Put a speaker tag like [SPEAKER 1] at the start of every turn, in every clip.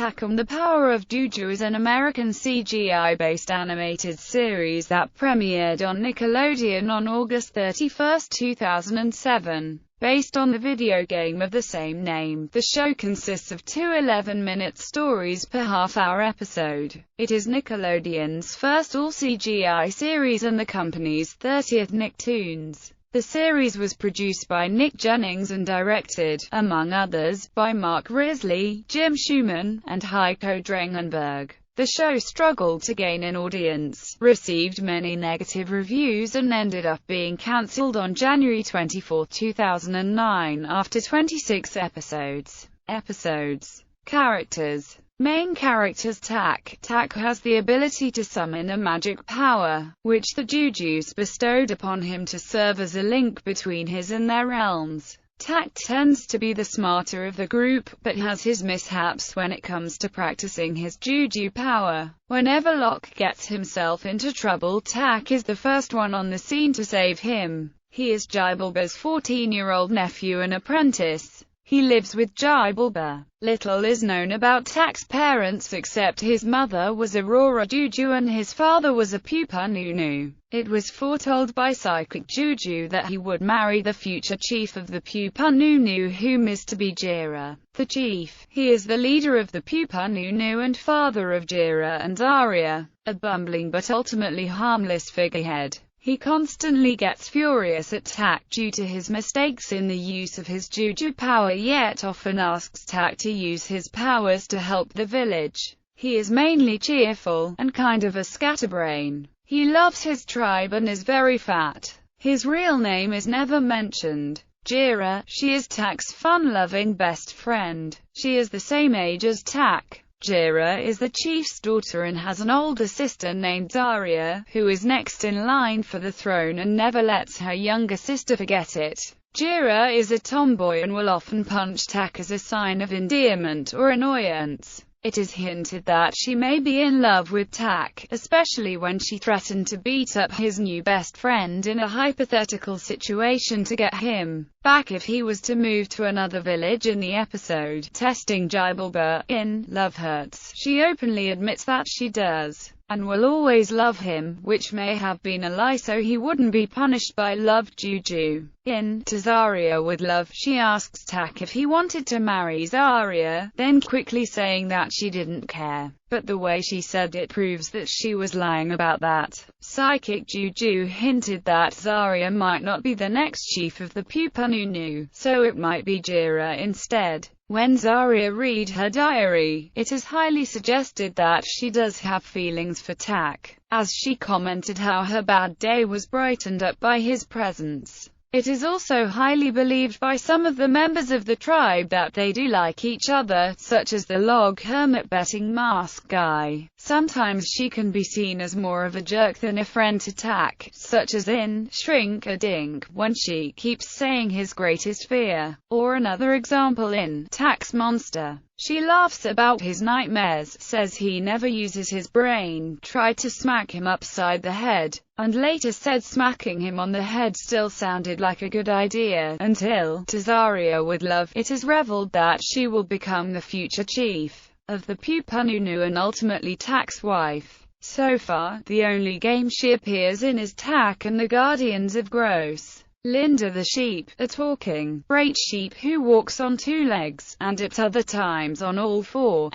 [SPEAKER 1] Tak on the Power of Juju is an American CGI-based animated series that premiered on Nickelodeon on August 31, 2007. Based on the video game of the same name, the show consists of two 11-minute stories per half-hour episode. It is Nickelodeon's first all-CGI series and the company's 30th Nicktoons. The series was produced by Nick Jennings and directed, among others, by Mark Risley, Jim Schumann, and Heiko Drangenberg. The show struggled to gain an audience, received many negative reviews and ended up being cancelled on January 24, 2009 after 26 episodes. Characters. Main characters. Tak has the ability to summon a magic power, which the Jujus bestowed upon him to serve as a link between his and their realms. Tak tends to be the smarter of the group, but has his mishaps when it comes to practicing his Juju power. Whenever Locke gets himself into trouble, Tak is the first one on the scene to save him. He is Jibulba's 14-year-old nephew and apprentice. He lives with Jibulba. Little is known about Tak's parents except his mother was Aurora Juju and his father was a Pupa Nunu. It was foretold by Psychic Juju that he would marry the future chief of the Pupa Nunu, whom is to be Jira, the chief. He is the leader of the Pupa Nunu and father of Jira and Arya, a bumbling but ultimately harmless figurehead. He constantly gets furious at Tak due to his mistakes in the use of his Juju power, yet often asks Tak to use his powers to help the village. He is mainly cheerful, and kind of a scatterbrain. He loves his tribe and is very fat. His real name is never mentioned. Jira, she is Tak's fun-loving best friend. She is the same age as Tak. Jira is the chief's daughter and has an older sister named Arya, who is next in line for the throne and never lets her younger sister forget it. Jira is a tomboy and will often punch Tak as a sign of endearment or annoyance. It is hinted that she may be in love with Tak, especially when she threatened to beat up his new best friend in a hypothetical situation to get him back if he was to move to another village in the episode Testing Jibulba. In Love Hurts, she openly admits that she does and will always love him, which may have been a lie so he wouldn't be punished by Love Juju. In Zarya with Love, she asks Tak if he wanted to marry Zarya, then quickly saying that she didn't care. But the way she said it proves that she was lying about that. Psychic Juju hinted that Zarya might not be the next chief of the Pupa Nunu, so it might be Jira instead. When Zarya read her diary, it is highly suggested that she does have feelings for Tak, as she commented how her bad day was brightened up by his presence. It is also highly believed by some of the members of the tribe that they do like each other, such as the log hermit betting mask guy. Sometimes she can be seen as more of a jerk than a friend to Tak, such as in Shrink-a-Dink, when she keeps saying his greatest fear, or another example in Tak's Monster. She laughs about his nightmares, says he never uses his brain, tried to smack him upside the head, and later said smacking him on the head still sounded like a good idea, until, to Zarya with Love, it is revealed that she will become the future chief of the Pupa Nunu and ultimately Tak's wife. So far, the only game she appears in is Tak and the Guardians of Gross. Linda the sheep, a talking, great sheep who walks on two legs, and at other times on all four,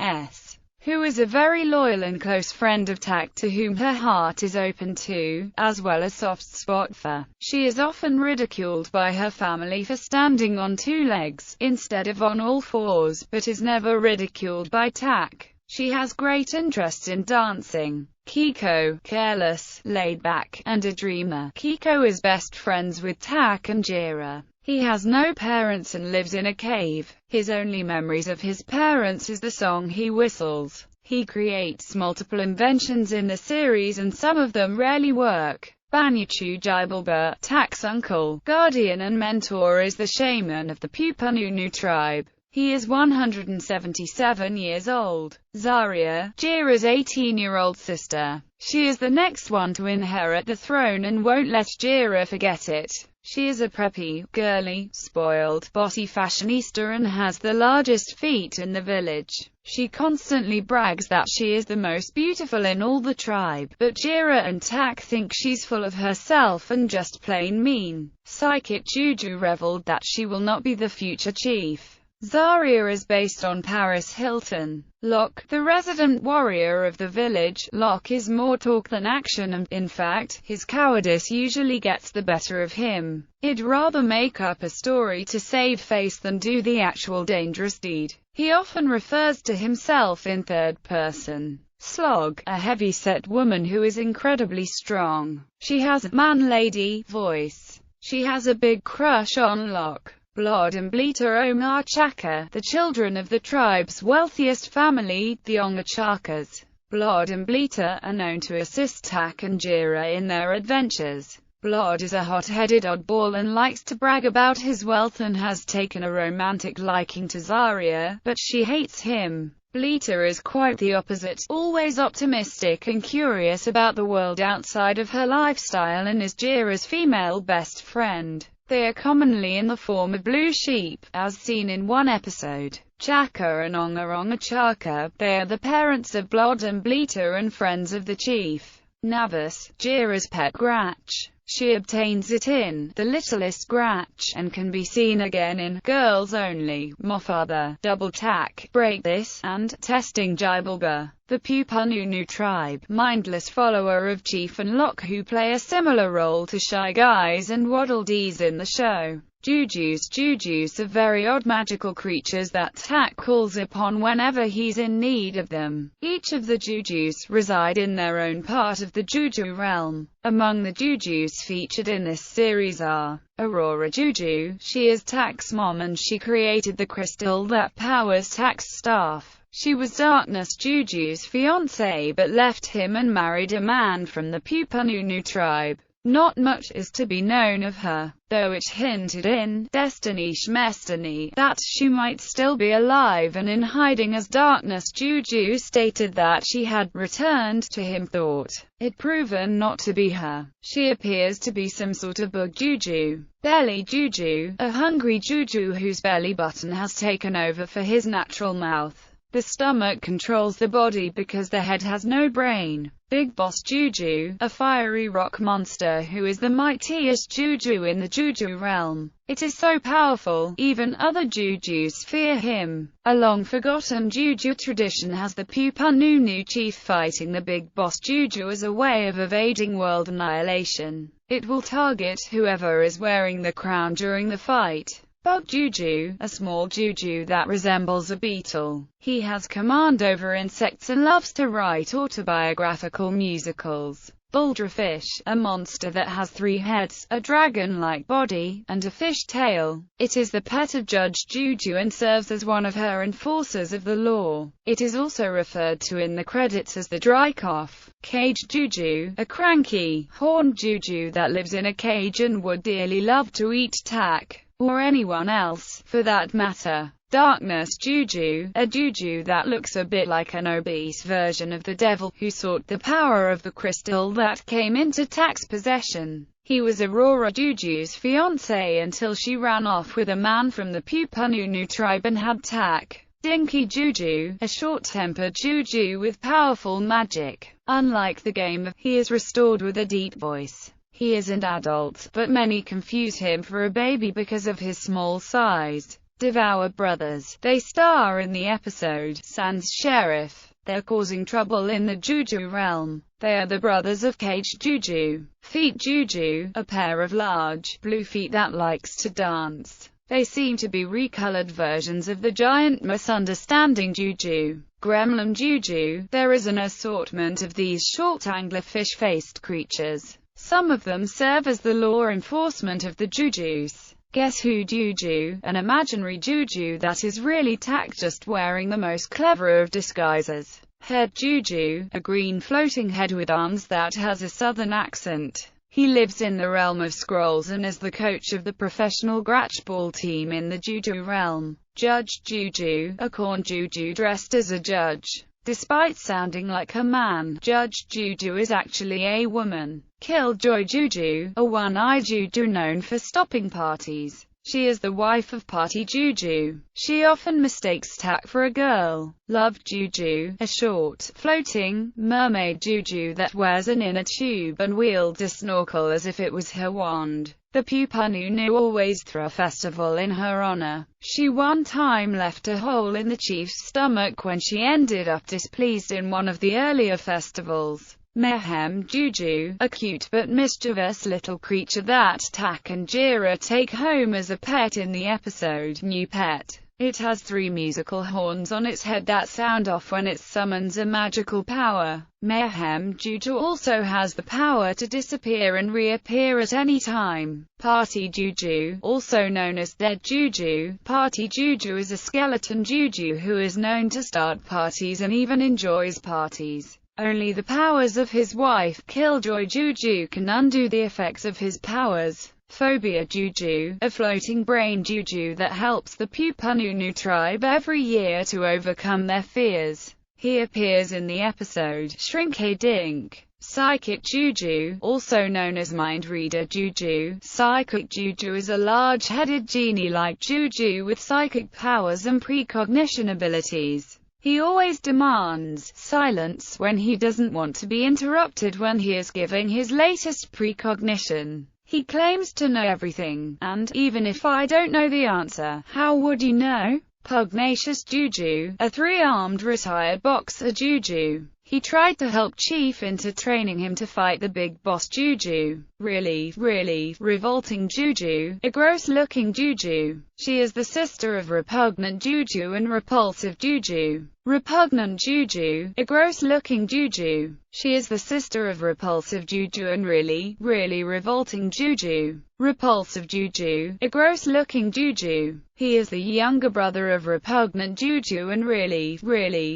[SPEAKER 1] who is a very loyal and close friend of Tak to whom her heart is open to, as well as soft spot for. She is often ridiculed by her family for standing on two legs, instead of on all fours, but is never ridiculed by Tak. She has great interest in dancing. Kiko, careless, laid back, and a dreamer. Kiko is best friends with Tak and Jira. He has no parents and lives in a cave. His only memories of his parents is the song he whistles. He creates multiple inventions in the series and some of them rarely work. Banyachu Jibulba, Tak's uncle, guardian and mentor, is the shaman of the Pupa Nunu tribe. He is 177 years old. Zarya, Jira's 18-year-old sister. She is the next one to inherit the throne and won't let Jira forget it. She is a preppy, girly, spoiled, bossy fashionista and has the largest feet in the village. She constantly brags that she is the most beautiful in all the tribe, but Jira and Tak think she's full of herself and just plain mean. Psychic Juju reveled that she will not be the future chief. Zarya is based on Paris Hilton. Locke, the resident warrior of the village. Locke is more talk than action and, in fact, his cowardice usually gets the better of him. He'd rather make up a story to save face than do the actual dangerous deed. He often refers to himself in third person. Slog, a heavy-set woman who is incredibly strong. She has a man-lady voice. She has a big crush on Locke. Blood and Bleater Omar Chaka, the children of the tribe's wealthiest family, the Onga Chakas. Blood and Bleater are known to assist Tak and Jira in their adventures. Blood is a hot-headed oddball and likes to brag about his wealth and has taken a romantic liking to Zarya, but she hates him. Bleater is quite the opposite, always optimistic and curious about the world outside of her lifestyle and is Jira's female best friend. They are commonly in the form of blue sheep, as seen in one episode. Chaka and Onga Chaka, they are the parents of Blood and Bleater and friends of the chief. Navis, Jira's pet Gratch. She obtains it in The Littlest Gratch, and can be seen again in Girls Only, Moffather, Double Tak, Break This, and Testing Jibalba. The Pupununu tribe, mindless follower of Chief and Locke who play a similar role to Shy Guys and Waddle Dees in the show. Jujus are very odd magical creatures that Tak calls upon whenever he's in need of them. Each of the Jujus reside in their own part of the Juju realm. Among the Jujus featured in this series are Aurora Juju. She is Tak's mom and she created the crystal that powers Tak's staff. She was Darkness Juju's fiancé but left him and married a man from the Pupununu tribe. Not much is to be known of her, though it hinted in Destiny Shmestiny that she might still be alive and in hiding, as Darkness Juju stated that she had returned to him, thought it proven not to be her. She appears to be some sort of bug Juju. Belly Juju, a hungry Juju whose belly button has taken over for his natural mouth. The stomach controls the body because the head has no brain. Big Boss Juju, a fiery rock monster who is the mightiest Juju in the Juju realm. It is so powerful, even other Jujus fear him. A long-forgotten Juju tradition has the Pupununu chief fighting the Big Boss Juju as a way of evading world annihilation. It will target whoever is wearing the crown during the fight. Bug Juju, a small Juju that resembles a beetle. He has command over insects and loves to write autobiographical musicals. Buldrafish, a monster that has 3 heads, a dragon-like body, and a fish tail. It is the pet of Judge Juju and serves as one of her enforcers of the law. It is also referred to in the credits as the Dry Cough. Cage Juju, a cranky, horned Juju that lives in a cage and would dearly love to eat Tak, or anyone else, for that matter. Darkness Juju, a Juju that looks a bit like an obese version of the devil, who sought the power of the crystal that came into Tak's possession. He was Aurora Juju's fiancé until she ran off with a man from the Pupununu tribe and had Tak. Dinky Juju, a short-tempered Juju with powerful magic. Unlike the game, he is restored with a deep voice. He is an adult, but many confuse him for a baby because of his small size. Devour Brothers. They star in the episode Sans Sheriff. They're causing trouble in the Juju realm. They are the brothers of Cage Juju. Feet Juju, a pair of large, blue feet that likes to dance. They seem to be recolored versions of the giant misunderstanding Juju. Gremlin Juju. There is an assortment of these short anglerfish-faced creatures. Some of them serve as the law enforcement of the Jujus. Guess Who Juju, an imaginary Juju that is really Tak, just wearing the most clever of disguises. Head Juju, a green floating head with arms that has a southern accent. He lives in the realm of scrolls and is the coach of the professional Gratchball team in the Juju realm. Judge Juju, a corn Juju dressed as a judge. Despite sounding like a man, Judge Juju is actually a woman. Killjoy Juju, a one-eyed Juju known for stopping parties. She is the wife of Party Juju. She often mistakes Tak for a girl. Love Juju, a short, floating, mermaid Juju that wears an inner tube and wields a snorkel as if it was her wand. The Pupanunu always throw a festival in her honor. She one time left a hole in the chief's stomach when she ended up displeased in one of the earlier festivals. Mayhem Juju, a cute but mischievous little creature that Tak and Jira take home as a pet in the episode New Pet. It has 3 musical horns on its head that sound off when it summons a magical power. Mayhem Juju also has the power to disappear and reappear at any time. Party Juju, also known as Dead Juju. Party Juju is a skeleton Juju who is known to start parties and even enjoys parties. Only the powers of his wife, Killjoy Juju, can undo the effects of his powers. Phobia Juju, a floating brain Juju that helps the Pupanunu tribe every year to overcome their fears. He appears in the episode Shrink-a-Dink. Psychic Juju, also known as Mind Reader Juju. Psychic Juju is a large-headed genie-like Juju with psychic powers and precognition abilities. He always demands silence when he doesn't want to be interrupted when he is giving his latest precognition. He claims to know everything, and, even if I don't know the answer, how would you know? Pugnacious Juju, a 3-armed retired boxer Juju. He tried to help Chief into training him to fight the big boss Juju. Really revolting Juju, a gross-looking Juju. She is the sister of Repugnant Juju and Repulsive Juju. Repugnant Juju, a gross-looking Juju. She is the sister of Repulsive Juju and really revolting Juju. Repulsive Juju, a gross-looking Juju. He is the younger brother of Repugnant Juju and really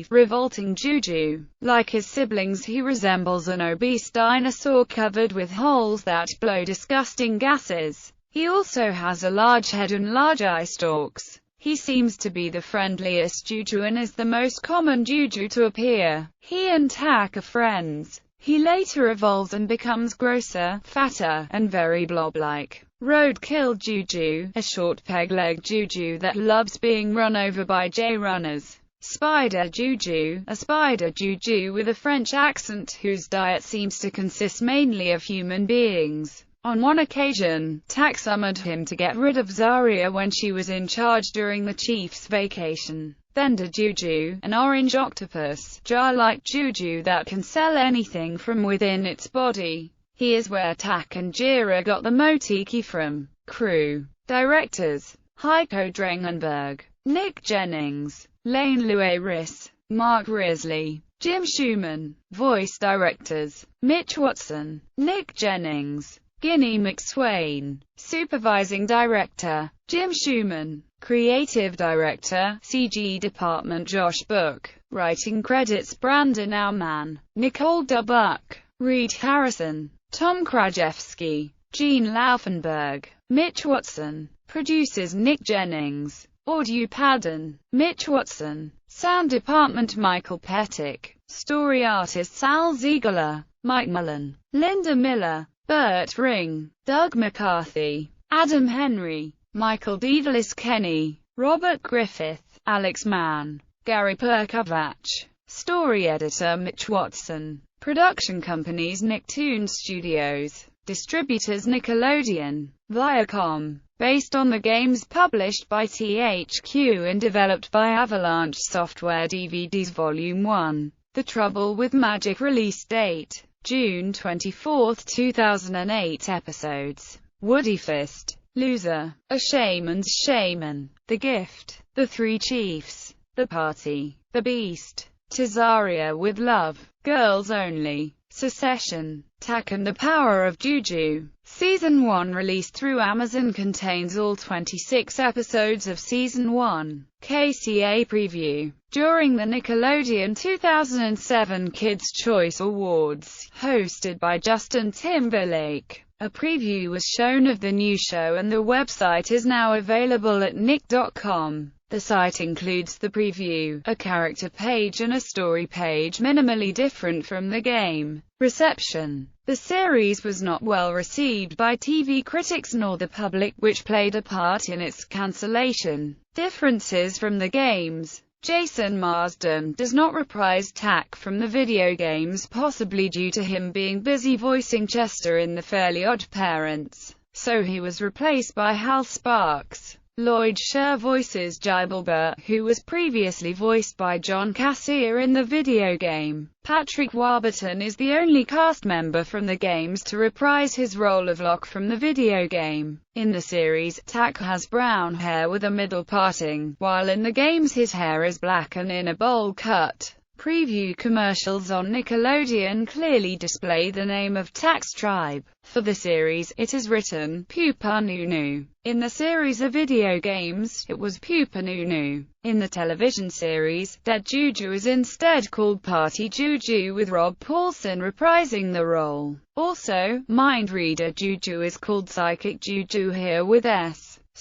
[SPEAKER 1] revolting Juju. Like his siblings, he resembles an obese dinosaur covered with holes that blow disgusting gases. He also has a large head and large eye stalks. He seems to be the friendliest Juju and is the most common Juju to appear. He and Tak are friends. He later evolves and becomes grosser, fatter, and very blob-like. Roadkill Juju, a short peg-leg Juju that loves being run over by J-runners. Spider Juju, a spider Juju with a French accent whose diet seems to consist mainly of human beings. On one occasion, Tak summoned him to get rid of Zarya when she was in charge during the chief's vacation. Bender Juju, an orange octopus, jar-like Juju that can sell anything from within its body. He is where Tak and Jira got the Motiki from. Crew. Directors: Heiko Drangenberg, Nick Jennings, Lane Lewis, Mark Risley, Jim Schumann. Voice directors: Mitch Watson, Nick Jennings, Ginny McSwain. Supervising director: Jim Schumann. Creative director, CG department: Josh Book. Writing credits: Brandon Aumann, Nicole Dubuck, Reed Harrison, Tom Krajewski, Gene Laufenberg, Mitch Watson. Producers: Nick Jennings. Audio Padden, Mitch Watson. Sound department: Michael Pettick. Story artist: Sal Ziegler, Mike Mullen, Linda Miller, Burt Ring, Doug McCarthy, Adam Henry, Michael Develis Kenny, Robert Griffith, Alex Mann, Gary Perkovach. Story editor: Mitch Watson. Production companies: Nicktoons Studios. Distributors: Nickelodeon, Viacom. Based on the games published by THQ and developed by Avalanche Software. DVDs Volume 1. The Trouble with Magic. Release date: June 24, 2008. Episodes: Woody Fist, Loser, A Shaman's Shaman, The Gift, The Three Chiefs, The Party, The Beast, Zarya with Love, Girls Only, Secession, Tak and the Power of Juju. Season 1 released through Amazon contains all 26 episodes of Season 1. KCA Preview. During the Nickelodeon 2007 Kids' Choice Awards, hosted by Justin Timberlake, a preview was shown of the new show and the website is now available at nick.com. The site includes the preview, a character page and a story page minimally different from the game. Reception. The series was not well received by TV critics nor the public, which played a part in its cancellation. Differences from the games. Jason Marsden does not reprise Tak from the video games, possibly due to him being busy voicing Chester in The Fairly Odd Parents, so he was replaced by Hal Sparks. Lloyd Sher voices Gibelbert, who was previously voiced by John Cassier in the video game. Patrick Warburton is the only cast member from the games to reprise his role of Locke from the video game. In the series, Tak has brown hair with a middle parting, while in the games his hair is black and in a bowl cut. Preview commercials on Nickelodeon clearly display the name of Tak's tribe. For the series, it is written Pupa Nunu. In the series of video games, it was Pupa Nunu. In the television series, Dead Juju is instead called Party Juju, with Rob Paulsen reprising the role. Also, Mind Reader Juju is called Psychic Juju here, with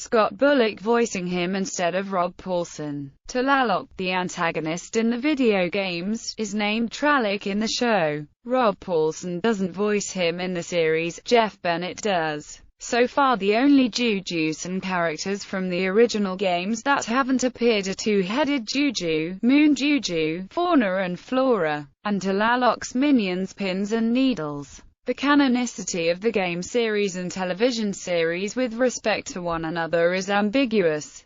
[SPEAKER 1] Scott Bullock voicing him instead of Rob Paulsen. Tlaloc, the antagonist in the video games, is named Trallic in the show. Rob Paulsen doesn't voice him in the series, Jeff Bennett does. So far the only Jujutsu characters from the original games that haven't appeared are Two-Headed Juju, Moon Juju, Fauna and Flora, and Tlaloc's minions Pins and Needles. The canonicity of the game series and television series with respect to one another is ambiguous.